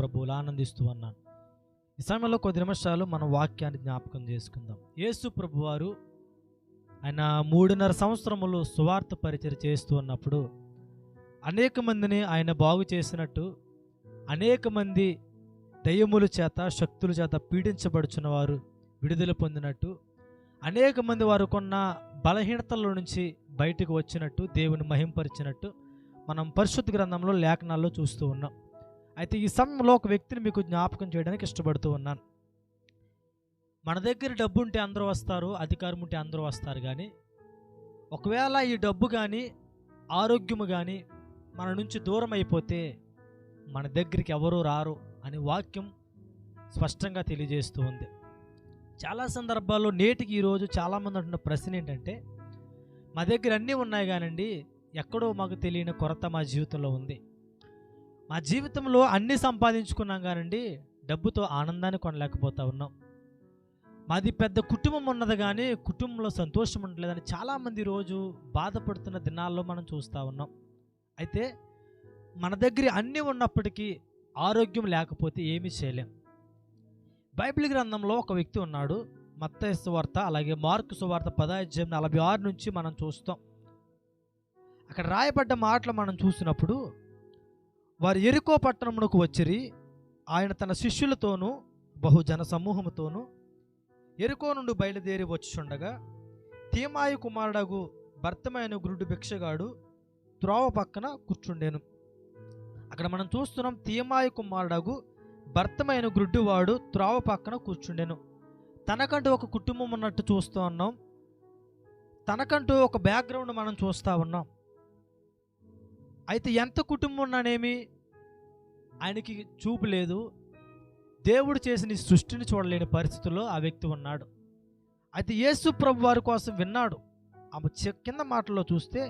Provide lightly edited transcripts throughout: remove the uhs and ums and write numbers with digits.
ప్రభువులు ఆనందిస్తూ ఉన్నాను. ఈ సమయంలో కొద్ది నిమిషాలు మనం వాక్యాన్ని జ్ఞాపకం చేసుకుందాం. యేసు ప్రభువారు ఆయన 3.5 సంవత్సరములు సువార్త పరిచర్య చేస్తూ ఉన్నప్పుడు అనేక మందిని ఆయన బాగు చేసినట్టు, అనేక మంది దయ్యముల చేత శక్తుల చేత పీడించబడుచున్న వారు విడుదల పొందినట్టు, అనేక మంది వారు కొన్న బలహీనతల నుంచి బయటకు వచ్చినట్టు, దేవుని మహింపరిచినట్టు మనం పరిశుద్ధ గ్రంథంలో లేఖనాల్లో చూస్తూ ఉన్నాం. అయితే ఈ సమయంలో ఒక వ్యక్తిని మీకు జ్ఞాపకం చేయడానికి ఇష్టపడుతూ ఉన్నాను. మన దగ్గర డబ్బు ఉంటే అందరూ వస్తారు, అధికారం ఉంటే అందరూ వస్తారు. కానీ ఒకవేళ ఈ డబ్బు కానీ ఆరోగ్యము కానీ మన నుంచి దూరం అయిపోతే మన దగ్గరికి ఎవరూ రారు అని వాక్యం స్పష్టంగా తెలియజేస్తూ ఉంది. చాలా సందర్భాల్లో నేటికి ఈరోజు చాలామంది అంటున్న ప్రశ్న ఏంటంటే, మా దగ్గర అన్నీ ఉన్నాయి కానండి, ఎక్కడో మాకు తెలియని కొరత మా జీవితంలో ఉంది. మా జీవితంలో అన్నీ సంపాదించుకున్నాం కానండి, డబ్బుతో ఆనందాన్ని కొనలేకపోతా ఉన్నాం. మాది పెద్ద కుటుంబం ఉన్నది కానీ కుటుంబంలో సంతోషం ఉండలేదని చాలామంది రోజు బాధపడుతున్న దినాల్లో మనం చూస్తూ ఉన్నాం. అయితే మన దగ్గర అన్నీ ఉన్నప్పటికీ ఆరోగ్యం లేకపోతే ఏమీ చేయలేం. బైబిల్ గ్రంథంలో ఒక వ్యక్తి ఉన్నాడు. మత్తయి సువార్త అలాగే మార్కు సువార్త 10:46 నుంచి మనం చూస్తాం. అక్కడ రాయబడ్డ మాటలు మనం చూసినప్పుడు, వారు యెరికో పట్టణమునకు వచ్చిరి. ఆయన తన శిష్యులతోనూ బహుజన సమూహముతోనూ యెరికో నుండి బయలుదేరి వచ్చుచుండగా, తీమాయి కుమారుడగు భర్తమైన గురుడు భిక్షగాడు త్రోవ పక్కన కూర్చుండెను. అక్కడ మనం చూస్తున్నాం, తీమాయి కుమారుడగు భర్తమైన గ్రుడ్డివాడు త్రోవ పక్కన కూర్చుండెను. తనకంటూ ఒక కుటుంబం ఉన్నట్టు చూస్తూ ఉన్నాం. తనకంటూ ఒక బ్యాక్గ్రౌండ్ మనం చూస్తూ ఉన్నాం. అయితే ఎంత కుటుంబం ఉన్నానేమి ఆయనకి చూపు లేదు. దేవుడు చేసిన ఈ సృష్టిని చూడలేని పరిస్థితుల్లో ఆ వ్యక్తి ఉన్నాడు. అయితే యేసు ప్రభు వారి కోసం విన్నాడు. ఆమె కింద మాటల్లో చూస్తే,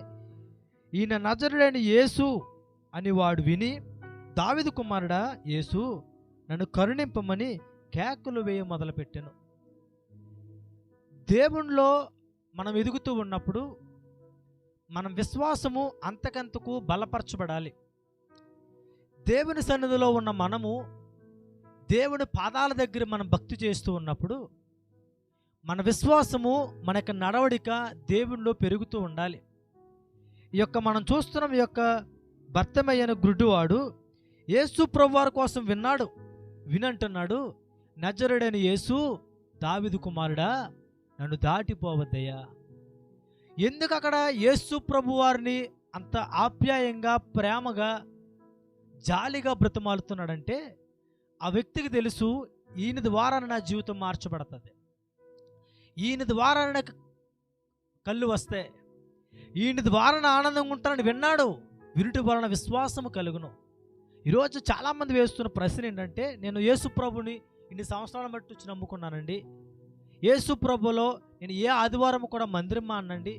ఈయన నజరుడైన యేసు అని వాడు విని, దావీదు కుమారుడా యేసు, నన్ను కరుణింపమని కేకలు వేయ మొదలుపెట్టాను. దేవునిలో మనం ఎదుగుతూ ఉన్నప్పుడు మనం విశ్వాసము అంతకంతకు బలపరచబడాలి. దేవుని సన్నిధిలో ఉన్న మనము దేవుని పాదాల దగ్గర మనం భక్తి చేస్తూ ఉన్నప్పుడు మన విశ్వాసము, మన యొక్క నడవడిక దేవునిలో పెరుగుతూ ఉండాలి. ఈ యొక్క మనం చూస్తున్నాం, ఈ యొక్క భర్తమయ్యన గుడ్డివాడు యేసు ప్రభువారి కోసం విన్నాడు. వినంటున్నాడు, నజరుడైన యేసు, దావీదు కుమారుడా నన్ను దాటిపోవద్దయ్యా. ఎందుకు అక్కడ యేసు ప్రభువారిని అంత ఆప్యాయంగా, ప్రేమగా, జాలిగా బ్రతిమాలుతున్నాడంటే, ఆ వ్యక్తికి తెలుసు, ఈయన ద్వారా నా జీవితం మార్చబడుతుంది, ఈయన ద్వారా నాకు కళ్ళు వస్తాయి, ఈయన ద్వారా ఆనందంగా ఉంటానని విన్నాడు. వినుటి వలన విశ్వాసము కలుగును. ఈరోజు చాలామంది వేస్తున్న ప్రశ్న ఏంటంటే, నేను యేసు ప్రభుని ఇన్ని సంవత్సరాల బట్టి వచ్చి నమ్ముకున్నానండి, యేసు ప్రభులో నేను ఏ ఆదివారం కూడా మందిరం మానండి,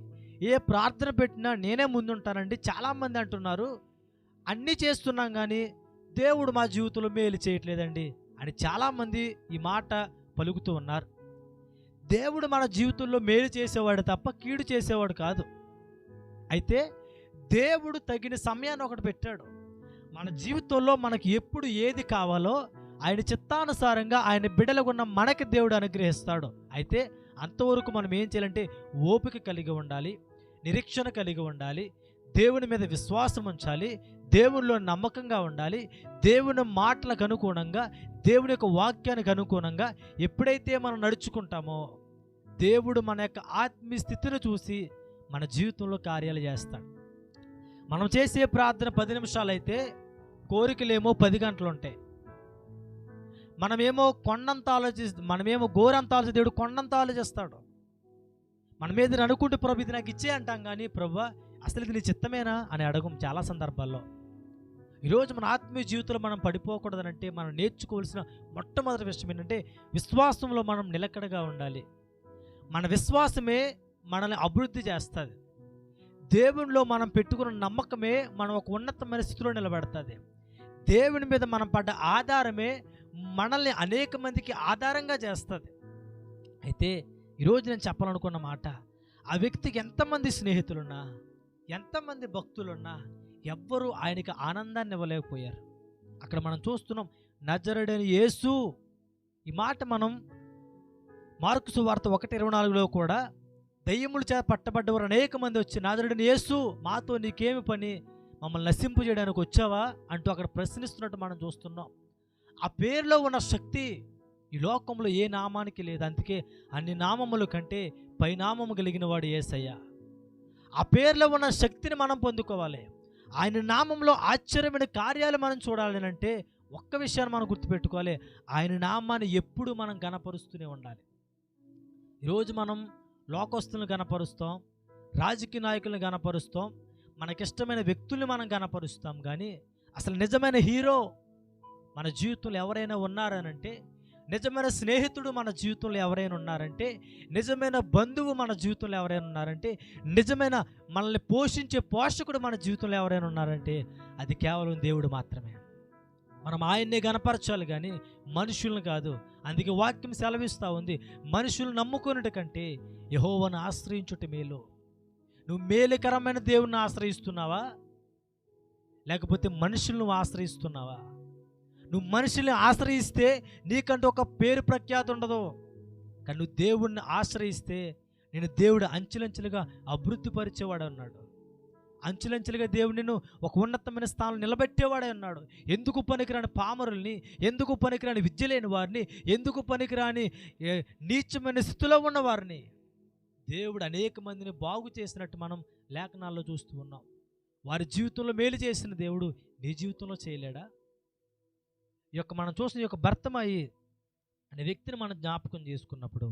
ఏ ప్రార్థన పెట్టినా నేనే ముందుంటానండి. చాలామంది అంటున్నారు, అన్నీ చేస్తున్నాం కానీ దేవుడు మా జీవితంలో మేలు చేయట్లేదండి అని చాలామంది ఈ మాట పలుకుతూ ఉన్నారు. దేవుడు మన జీవితంలో మేలు చేసేవాడు తప్ప కీడు చేసేవాడు కాదు. అయితే దేవుడు తగిన సమయాన్ని ఒకటి పెట్టాడు. మన జీవితంలో మనకి ఎప్పుడు ఏది కావాలో ఆయన చిత్తానుసారంగా ఆయన బిడ్డలకు ఉన్న మనకి దేవుడు అనుగ్రహిస్తాడు. అయితే అంతవరకు మనం ఏం చేయాలంటే ఓపిక కలిగి ఉండాలి, నిరీక్షణ కలిగి ఉండాలి, దేవుని మీద విశ్వాసం ఉంచాలి, దేవునిలో నమ్మకంగా ఉండాలి. దేవుని మాటలకు అనుగుణంగా, దేవుని యొక్క వాక్యానికి అనుగుణంగా ఎప్పుడైతే మనం నడుచుకుంటామో దేవుడు మన యొక్క ఆత్మీయ స్థితిని చూసి మన జీవితంలో కార్యాలు చేస్తాడు. మనం చేసే ప్రార్థన 10 నిమిషాలు అయితే కోరికలేమో 10 గంటలు ఉంటాయి. మనమేమో గోరంత ఆలోచి దేవుడు కొండంత ఆలోచిస్తాడు. మన మీద అనుకుంటే ప్రభు ఇది నాకు ఇచ్చే అంటాం, కానీ ప్రభు అసలు ఇది నీ చిత్తమేనా అని అడగం చాలా సందర్భాల్లో. ఈరోజు మన ఆత్మీయ జీవితంలో మనం పడిపోకూడదనంటే మనం నేర్చుకోవాల్సిన మొట్టమొదటి విషయం ఏంటంటే, విశ్వాసంలో మనం నిలకడగా ఉండాలి. మన విశ్వాసమే మనల్ని అభివృద్ధి చేస్తుంది. దేవునిలో మనం పెట్టుకున్న నమ్మకమే మనం ఒక ఉన్నతమైన స్థితిలో నిలబెడుతుంది. దేవుని మీద మనం పడ్డ ఆధారమే మనల్ని అనేక మందికి ఆధారంగా చేస్తుంది. అయితే ఈరోజు నేను చెప్పాలనుకున్న మాట, ఆ వ్యక్తికి ఎంతమంది స్నేహితులున్నా, ఎంతమంది భక్తులున్నా ఎవ్వరూ ఆయనకి ఆనందాన్ని ఇవ్వలేకపోయారు. అక్కడ మనం చూస్తున్నాం, నజరుడైన యేసు. ఈ మాట మనం మార్కు సువార్త 1:24లో కూడా దయ్యముల చేత పట్టబడ్డవారు అనేక మంది వచ్చి, నజరుడైన యేసు మాతో నీకేమి పని, మమ్మల్ని నశింపు చేయడానికి వచ్చావా అంటూ అక్కడ ప్రశ్నిస్తున్నట్టు మనం చూస్తున్నాం. ఆ పేరులో ఉన్న శక్తి ఈ లోకంలో ఏ నామానికి లేదు. అందుకే అన్ని నామముల కంటే పైనామము కలిగిన వాడు యేసయ్య. ఆ పేరులో ఉన్న శక్తిని మనం పొందుకోవాలి. ఆయన నామంలో ఆశ్చర్యమైన కార్యాలు మనం చూడాలి అంటే ఒక్క విషయాన్ని మనం గుర్తుపెట్టుకోవాలి, ఆయన నామాన్ని ఎప్పుడు మనం గణపరుస్తూనే ఉండాలి. ఈరోజు మనం లోకస్తులను గణపరుస్తాం, రాజకీయ నాయకులను గణపరుస్తాం, మనకిష్టమైన వ్యక్తుల్ని మనం గణపరుస్తాం. కానీ అసలు నిజమైన హీరో మన జీవితంలో ఎవరైనా ఉన్నారనంటే, నిజమైన స్నేహితుడు మన జీవితంలో ఎవరైనా ఉన్నారంటే, నిజమైన బంధువు మన జీవితంలో ఎవరైనా ఉన్నారంటే, నిజమైన మనల్ని పోషించే పోషకుడు మన జీవితంలో ఎవరైనా ఉన్నారంటే అది కేవలం దేవుడు మాత్రమే. మనం ఆయన్నే గణపరచాలి కానీ మనుషులను కాదు. అందుకే వాక్యం సెలవిస్తూ ఉంది, మనుషులు నమ్ముకున్నట కంటే యెహోవాను ఆశ్రయించుట మేలు. నువ్వు మేలుకరమైన దేవుణ్ణి ఆశ్రయిస్తున్నావా, లేకపోతే మనుషులను ఆశ్రయిస్తున్నావా? నువ్వు మనుషుల్ని ఆశ్రయిస్తే నీకంటూ ఒక పేరు ప్రఖ్యాతి ఉండదు. కానీ నువ్వు దేవుణ్ణి ఆశ్రయిస్తే నేను దేవుడు అంచెలంచెలుగా అభివృద్ధి పరిచేవాడు అన్నాడు. అంచెలంచెలుగా దేవుడు నిన్ను ఒక ఉన్నతమైన స్థానంలో నిలబెట్టేవాడే అన్నాడు. ఎందుకు పనికిరాని పామరుల్ని, ఎందుకు పనికిరాని విద్య లేని వారిని, ఎందుకు పనికిరాని నీచమైన స్థితిలో ఉన్న వారిని దేవుడు అనేక మందిని బాగు చేసినట్టు మనం లేఖనాల్లో చూస్తూ ఉన్నాం. వారి జీవితంలో మేలు చేసిన దేవుడు నీ జీవితంలో చేయలేడా? ఈ యొక్క మనం చూసిన ఈ యొక్క భర్తమయి అనే వ్యక్తిని మనం జ్ఞాపకం చేసుకున్నప్పుడు,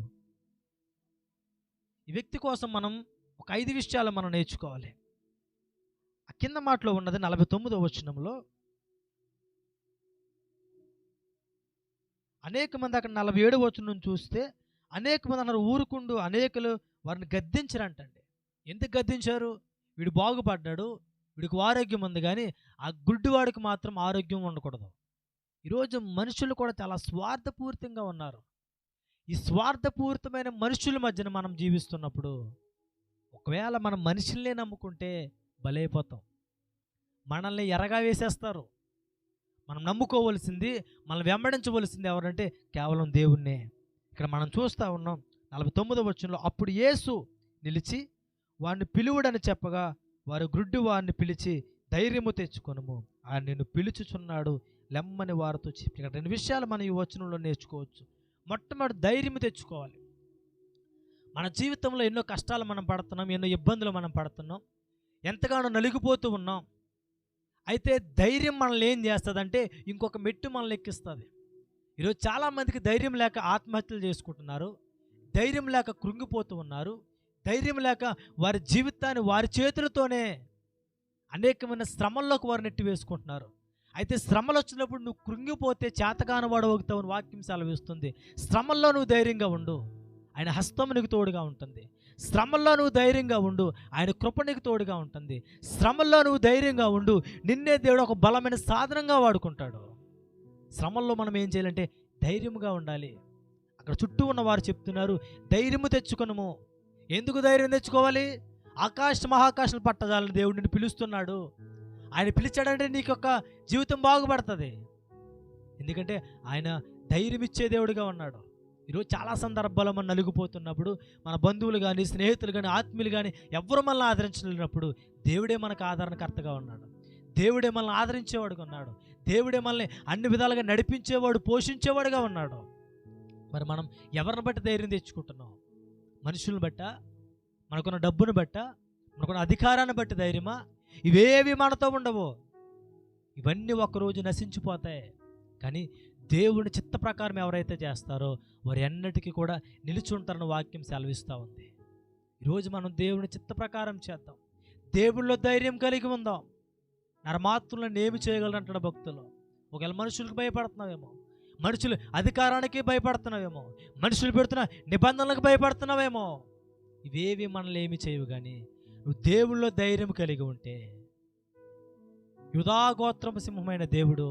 ఈ వ్యక్తి కోసం మనం ఒక 5 విషయాలు మనం నేర్చుకోవాలి. ఆ కింద మాటలో ఉన్నది 49వ వచనంలో అనేక మంది, అక్కడ 47వ వచనం చూస్తే అనేక మంది అన్నారు ఊరుకుండు, అనేకులు వారిని గద్దించరంటండి. ఎందుకు గద్దించారు? వీడు బాగుపడ్డాడు, వీడికి ఆరోగ్యం ఉంది, కానీ ఆ గుడ్డివాడికి మాత్రం ఆరోగ్యం ఉండకూడదు. ఈరోజు మనుషులు కూడా చాలా స్వార్థపూరితంగా ఉన్నారు. ఈ స్వార్థపూరితమైన మనుషుల మధ్యన మనం జీవిస్తున్నప్పుడు ఒకవేళ మనం మనుషుల్నే నమ్ముకుంటే బలైపోతాం. మనల్ని ఎరగా వేసేస్తారు. మనం నమ్ముకోవలసింది, మనం వెంబడించవలసింది ఎవరంటే కేవలం దేవుణ్ణే. ఇక్కడ మనం చూస్తూ ఉన్నాం 49వ వచనంలో, అప్పుడు యేసు నిలిచి వాడిని పిలువుడని చెప్పగా వారు గ్రుడ్డి వారిని పిలిచి ధైర్యము తెచ్చుకొనుము, ఆయన నిన్ను పిలుచుచున్నాడు లెమ్మని వారితో చెప్పి. ఇక్కడ 2 విషయాలు మనం ఈ వచనంలో నేర్చుకోవచ్చు. మొట్టమొదటి ధైర్యం తెచ్చుకోవాలి. మన జీవితంలో ఎన్నో కష్టాలు మనం పడుతున్నాం, ఎన్నో ఇబ్బందులు మనం పడుతున్నాం, ఎంతగానో నలిగిపోతూ ఉన్నాం. అయితే ధైర్యం మనల్ని ఏం చేస్తుందంటే ఇంకొక మెట్టు మనల్ని ఎక్కిస్తుంది. ఈరోజు చాలామందికి ధైర్యం లేక ఆత్మహత్యలు చేసుకుంటున్నారు, ధైర్యం లేక కృంగిపోతూ ఉన్నారు, ధైర్యం లేక వారి జీవితాన్ని వారి చేతులతోనే అనేకమైన శ్రమల్లోకి వారు నెట్టి వేసుకుంటున్నారు. అయితే శ్రమలు వచ్చినప్పుడు నువ్వు కృంగిపోతే చేతగాని వాడు అవుతావని వాక్యం సెలవిస్తుంది. శ్రమల్లో నువ్వు ధైర్యంగా ఉండు, ఆయన హస్తం నీకు తోడుగా ఉంటుంది. శ్రమల్లో నువ్వు ధైర్యంగా ఉండు, ఆయన కృప నీకు తోడుగా ఉంటుంది. శ్రమల్లో నువ్వు ధైర్యంగా ఉండు, నిన్నే దేవుడు ఒక బలమైన సాధనంగా వాడుకుంటాడు. శ్రమల్లో మనం ఏం చేయాలంటే ధైర్యంగా ఉండాలి. అక్కడ చుట్టూ ఉన్న వారు చెప్తున్నారు ధైర్యము తెచ్చుకొనుము. ఎందుకు ధైర్యం తెచ్చుకోవాలి? ఆకాశ మహాకాశాలు పట్టజాలని దేవుడు నిన్ను పిలుస్తున్నాడు. ఆయన పిలిచాడంటే నీకు ఒక జీవితం బాగుపడుతుంది. ఎందుకంటే ఆయన ధైర్యం ఇచ్చే దేవుడిగా ఉన్నాడు. ఈరోజు చాలా సందర్భాల్లో మనం నలిగిపోతున్నప్పుడు మన బంధువులు కానీ, స్నేహితులు కానీ, ఆత్మీయులు కానీ ఎవరు మనల్ని ఆదరించలేనప్పుడు దేవుడే మనకు ఆదరణకర్తగా ఉన్నాడు. దేవుడే మనల్ని ఆదరించేవాడుగా ఉన్నాడు. దేవుడే మనల్ని అన్ని విధాలుగా నడిపించేవాడు, పోషించేవాడుగా ఉన్నాడు. మరి మనం ఎవరిని బట్టి ధైర్యం తెచ్చుకుంటున్నాం? మనుషులను బట్ట, మనకున్న డబ్బును బట్ట, మనకున్న అధికారాన్ని బట్టి ధైర్యమా? ఇవేవి మనతో ఉండవు. ఇవన్నీ ఒకరోజు నశించిపోతాయి. కానీ దేవుని చిత్త ప్రకారం ఎవరైతే చేస్తారో వారు ఎన్నటికీ కూడా నిలిచి ఉంటారని వాక్యం సెలవిస్తూ ఉంది. ఈరోజు మనం దేవుని చిత్త ప్రకారం చేద్దాం, దేవుళ్ళో ధైర్యం కలిగి ఉందాం. నరమాత్రులను ఏమి చేయగలరంటాడు భక్తులు. ఒకవేళ మనుషులకు భయపడుతున్నావేమో, మనుషులు అధికారానికి భయపడుతున్నావేమో, మనుషులు పెడుతున్న నిబంధనలకు భయపడుతున్నావేమో, ఇవేవి మనల్ని ఏమి చేయవు. కానీ నువ్వు దేవుళ్ళో ధైర్యం కలిగి ఉంటే యూదా గోత్రపు సింహమైన దేవుడు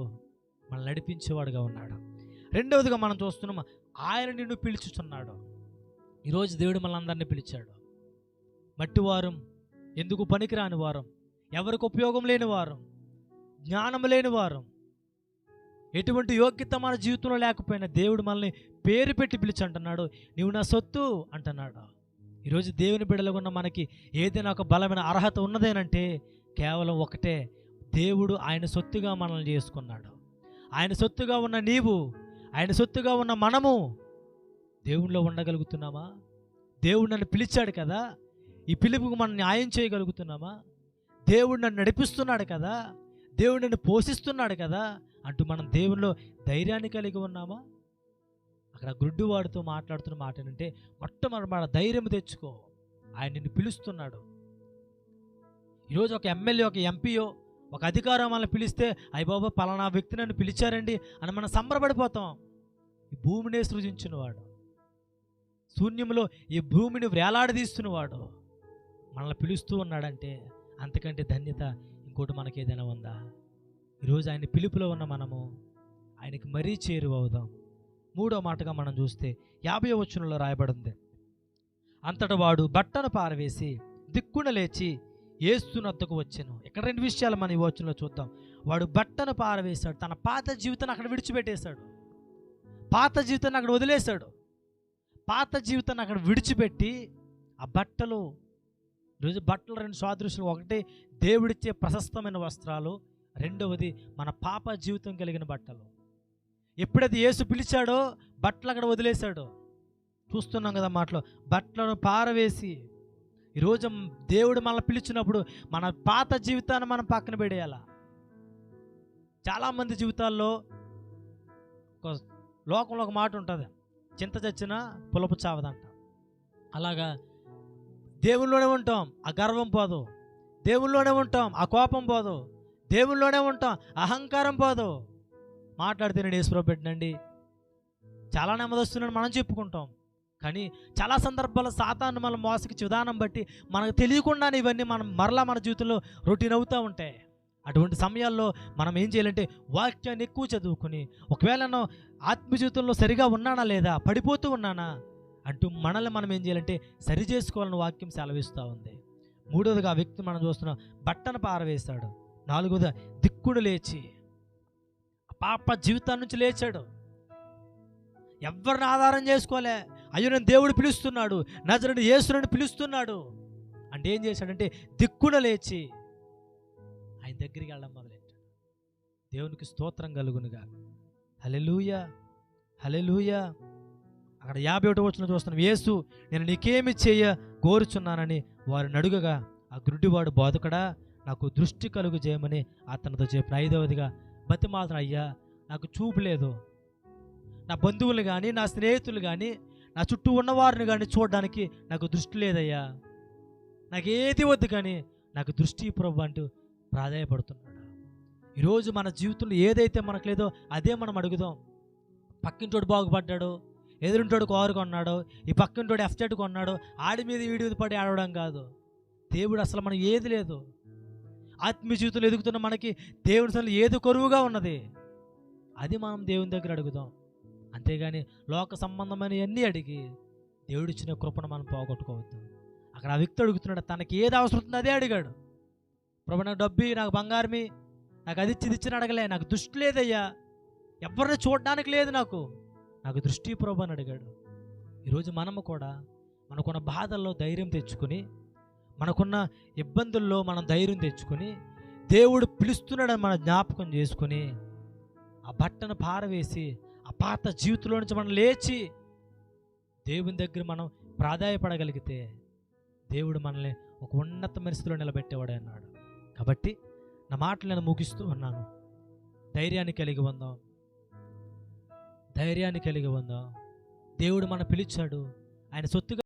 మనల్ని నడిపించేవాడుగా ఉన్నాడు. రెండవదిగా మనం చూస్తున్నాం, ఆయన నిన్ను పిలుచుచున్నాడు. ఈరోజు దేవుడు మనల్ని పిలిచాడు. మట్టివారం, ఎందుకు పనికిరాని వారం, ఎవరికి ఉపయోగం లేని వారం, జ్ఞానం లేని వారం, ఎటువంటి యోగ్యత మన జీవితంలో లేకపోయినా దేవుడు మనల్ని పేరు పెట్టి పిలిచి అంటున్నాడు, నీవు నా సొత్తు అంటున్నాడు. ఈరోజు దేవుని బిడ్డలుగా ఉన్న మనకి ఏదైనా ఒక బలమైన అర్హత ఉన్నదేనంటే కేవలం ఒకటే, దేవుడు ఆయన సొత్తుగా మనల్ని చేసుకున్నాడు. ఆయన సొత్తుగా ఉన్న నీవు, ఆయన సొత్తుగా ఉన్న మనము దేవునిలో ఉండగలుగుతున్నామా? దేవుడు నన్ను పిలిచాడు కదా, ఈ పిలుపుకు మనం న్యాయం చేయగలుగుతున్నామా? దేవుడు నన్ను నడిపిస్తున్నాడు కదా, దేవుడు నన్ను పోషిస్తున్నాడు కదా అంటూ మనం దేవునిలో ధైర్యాన్ని కలిగి ఉన్నామా? అక్కడ గుడ్డివాడితో మాట్లాడుతున్న మాట ఏంటంటే, మొట్టమొదటి ధైర్యం తెచ్చుకో, ఆయన నిన్ను పిలుస్తున్నాడు. ఈరోజు ఒక ఎమ్మెల్యే, ఒక ఎంపీయో, ఒక అధికారం మనల్ని పిలిస్తే, అయ్య బాబా పలానా వ్యక్తి నన్ను పిలిచారండి అని మనం సంబరపడిపోతాం. ఈ భూమినే సృజించినవాడు, శూన్యంలో ఈ భూమిని వేలాడదీస్తున్నవాడు మనల్ని పిలుస్తూ ఉన్నాడంటే అంతకంటే ధన్యత ఇంకోటి మనకి ఏదైనా ఉందా? ఈరోజు ఆయన పిలుపులో ఉన్న మనము ఆయనకి మరీ చేరువవుదాం. మూడో మాటగా మనం చూస్తే 50వ వచనంలో రాయబడింది, అంతట వాడు బట్టను పారవేసి దిక్కున లేచి యేసు వద్దకు వచ్చెను. ఇక్కడ రెండు విషయాలు మనం ఈ వచనంలో చూద్దాం. వాడు బట్టను పారవేశాడు, తన పాత జీవితాన్ని అక్కడ విడిచిపెట్టేశాడు, పాత జీవితాన్ని అక్కడ వదిలేశాడు. పాత జీవితాన్ని అక్కడ విడిచిపెట్టి ఆ బట్టలు, ఈరోజు బట్టలు రెండు సాదృశ్యాలు, ఒకటి దేవుడిచ్చే ప్రశస్తమైన వస్త్రాలు, రెండవది మన పాప జీవితం కలిగిన బట్టలు. ఎప్పుడైతే యేసు పిలిచాడో బట్టలు అక్కడ వదిలేశాడు. చూస్తున్నాం కదా మాటలో, బట్టలను పారవేసి. ఈరోజు దేవుడు మనల్ని పిలిచినప్పుడు మన పాత జీవితాన్ని మనం పక్కన పెడేయాల. చాలామంది జీవితాల్లో ఒక లోకంలో ఒక మాట ఉంటుంది, చింత చచ్చినా పులపు చావదంట. అలాగా దేవుల్లోనే ఉంటాం, ఆ గర్వం పోదు. దేవుల్లోనే ఉంటాం, ఆ కోపం పోదు. దేవుల్లోనే ఉంటాం, అహంకారం పోదు. మాట్లాడితే నేను యేసుప్రభు పెట్టినండి, చాలా నెమ్మదొస్తున్నాను మనం చెప్పుకుంటాం. కానీ చాలా సందర్భాల్లో సాతాను మనం మోసగించే విధానం బట్టి మనకు తెలియకుండానే ఇవన్నీ మనం మరలా మన జీవితంలో రొటీన్ అవుతూ ఉంటాయి. అటువంటి సమయాల్లో మనం ఏం చేయాలంటే వాక్యాన్ని ఎక్కువ చదువుకుని, ఒకవేళ నేను ఆత్మ జీవితంలో సరిగా ఉన్నానా లేదా, పడిపోతూ ఉన్నానా అంటూ మనల్ని మనం ఏం చేయాలంటే సరి చేసుకోవాలని వాక్యం సెలవిస్తూ ఉంది. మూడవదిగా ఆ వ్యక్తి మనం చూస్తున్నాం, బట్టను పారవేశాడు. నాలుగవదిగా దిక్కుడు లేచి, పాప జీవితాన్ని నుంచి లేచాడు. ఎవరిని ఆధారం చేసుకోలే, అయ్యో నేను దేవుడు పిలుస్తున్నాడు, నజరేయుడైన యేసు నన్ను పిలుస్తున్నాడు అంటే ఏం చేశాడంటే దిక్కున లేచి ఆయన దగ్గరికి వెళ్ళడం మొదలెట్టాడు. దేవునికి స్తోత్రం కలుగునుగా. హల్లెలూయా, హల్లెలూయా. అక్కడ 51వ వచనం చూస్తున్నాం, యేసు నేను నీకేమి చేయ కోరుచున్నానని వారిని అడుగగా ఆ గుడ్డివాడు, బోధకుడా నాకు దృష్టి కలుగు చేయమని అతనితో చెప్పిన. 5వదిగా బతిమాలుతున్న, అయ్యా నాకు చూపు లేదు, నా బంధువులు కానీ నా స్నేహితులు కానీ నా చుట్టూ ఉన్నవారిని కానీ చూడడానికి నాకు దృష్టి లేదయ్యా, నాకు ఏది వద్దు కానీ నాకు దృష్టి ప్రభు అంటూ ప్రాధాయపడుతున్నాడు. ఈరోజు మన జీవితంలో ఏదైతే మనకు లేదో అదే మనం అడుగుదాం. పక్కింటోడు బాగుపడ్డాడు, ఎదురింటోడు కారు కొన్నాడు, ఈ పక్కింటోడు ఎఫ్జెడ్ కొన్నాడు, ఆడి మీద వీడి మీద పడి ఆడడం కాదు. దేవుడు అసలు మనం ఏది లేదు, ఆత్మీయ జీవితంలో ఎదుగుతున్న మనకి దేవుని సన్నిధిలో ఏది కొరువుగా ఉన్నది అది మనం దేవుని దగ్గర అడుగుదాం. అంతేగాని లోక సంబంధమైన అన్నీ అడిగి దేవుడిచ్చిన కృపను మనం పోగొట్టుకోవద్దు. అక్కడ ఆ వ్యక్తి అడుగుతున్నాడు, తనకి ఏది అవసరం ఉంటుందో అదే అడిగాడు. ప్రభు నాకు డబ్బి, నాకు బంగారమి, నాకు అది ఇచ్చి ఇచ్చిన అడగలే, నాకు దృష్టి లేదయ్యా, ఎవరిని చూడడానికి లేదు, నాకు దృష్టి ప్రభు అని అడిగాడు. ఈరోజు మనము కూడా మనకున్న బాధల్లో ధైర్యం తెచ్చుకొని, మనకున్న ఇబ్బందుల్లో మనం ధైర్యం తెచ్చుకొని, దేవుడు పిలుస్తున్నాడని మనం జ్ఞాపకం చేసుకొని, ఆ బట్టను పారవేసి ఆ పాత జీవితంలో నుంచి మనం లేచి దేవుని దగ్గర మనం ప్రాధాయపడగలిగితే దేవుడు మనల్ని ఒక ఉన్నతమైన స్థితిలో నిలబెట్టేవాడే అన్నాడు. కాబట్టి నా మాటలు నేను ముగిస్తూ ఉన్నాను. ధైర్యాన్ని కలిగి ఉందాం, ధైర్యాన్ని కలిగి ఉందాం. దేవుడు మనం పిలిచాడు, ఆయన సొత్తుగా